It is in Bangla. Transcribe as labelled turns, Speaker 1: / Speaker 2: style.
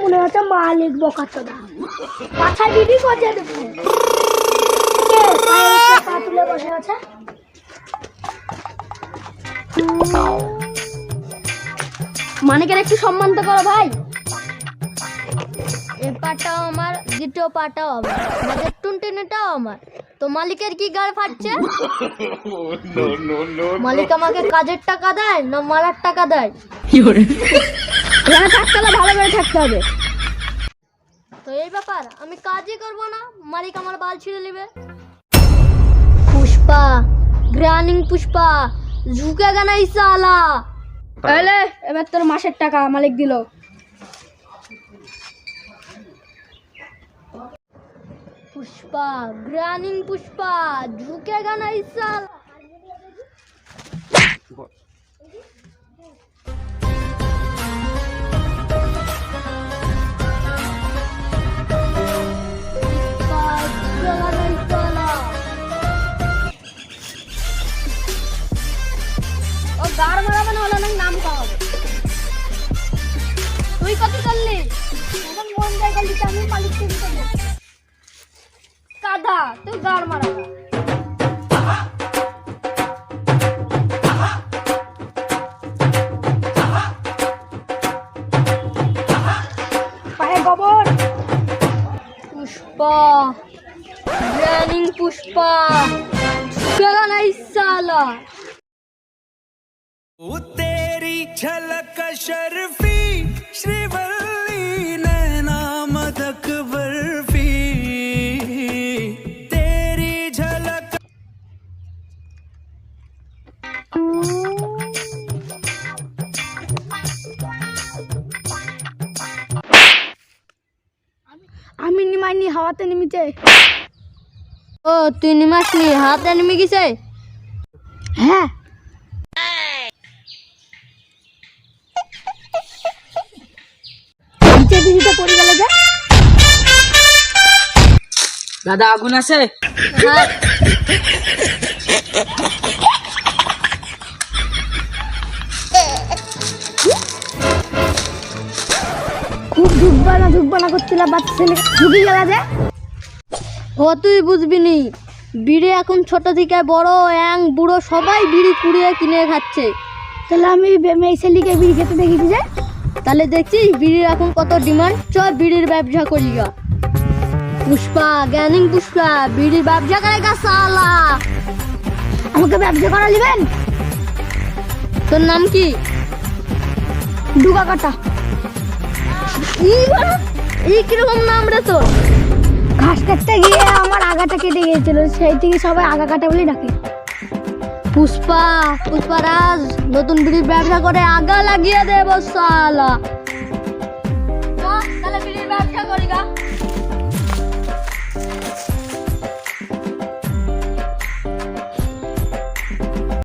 Speaker 1: মনে হচ্ছে মালিক বকাচোদা মাথায় বিড়ি গজিয়ে দেবো। পা তুলে বসে আছে।
Speaker 2: মানিকের একটু সম্মান তো করো ভাই। এই পাটাও আমার, দ্বিতীয় পাটাও আমার, আমাদের টুনটুনিটাও আমার। তো মালিকের কি গাড় ফাটছে? মালিক আমাকে কাজের টাকা দেয় না মারার টাকা দেয়? থাকতে হলে ভালো করে থাকতে হবে। তো এই ব্যাপার, আমি কাজই করবো না, মালিক আমার বাল ছিঁড়ে নেবে। পুষ্পা, গ্রানিং পুষ্পা, ঝুঁকেগা না সালা।
Speaker 1: এলে এবার তোর মাসের টাকা মালিক দিল।
Speaker 2: पुष्पा, ग्रानिंग पुष्पा, झुकेगा ना इस साल।
Speaker 1: গাড় মারাবে না হলে নাম খাওয়াবে।
Speaker 2: তুই কত করলি?
Speaker 1: এখন মন যায় গেলি আমি মালিক থেকে দেবো। কাদা তুই গাড় মারাবে। পায়ে গোবর।
Speaker 2: पुष्पा, ग्रानिंग पुष्पा, झुकेगा ना इस साला।
Speaker 3: तेरी झलक शर्फी श्रीवल्ली नैना मदक बर्फी तेरी झलक।
Speaker 1: আমি নিমাইনি হাওয়াতে নেমেছে।
Speaker 2: ओ तू निमास नहीं हाथ एनिमी किसे?
Speaker 1: হ্যাঁ নিচে দিদিটা পড়ে গেল যে।
Speaker 4: দাদা আগুন আছে?
Speaker 2: हाँ।
Speaker 1: খুব ঝুঁকবানা করছিল বাচ্চা ছেলে ঝুঁকি গেল যে।
Speaker 2: ও তুই বুঝবি নি, বিড়ি এখন ছোট থেকে বড় অ্যাং বুড়ো সবাই বিড়ি কুড়িয়ে কিনে খাচ্ছে।
Speaker 1: তাহলে আমি মেয়ে ছেলেকে বিড়ি খেতে দেখেছি যে।
Speaker 2: তাহলে দেখছিস বিড়ির এখন কত ডিমান্ড, চ বিড়ির ব্যবসা করি গা। পুষ্পা, গ্যানিং পুষ্পা, বিড়ির ব্যবসা করেগা সালা।
Speaker 1: আমাকে ব্যবসা করা নেবেন?
Speaker 2: তোর নাম কি?
Speaker 1: ডুগা কাটা।
Speaker 2: এই কিরকম নাম রে তোর?
Speaker 1: ঘাস কাটতে গিয়ে আমার আগাটা কেটে গিয়েছিল, সেই থেকে সবাই আগা কাটা বলেই ডাকে।
Speaker 2: পুষ্পা, পুষ্পারাজ নতুন বিড়ির ব্যবসা করে আগা লাগিয়ে দেব সালা। তাহলে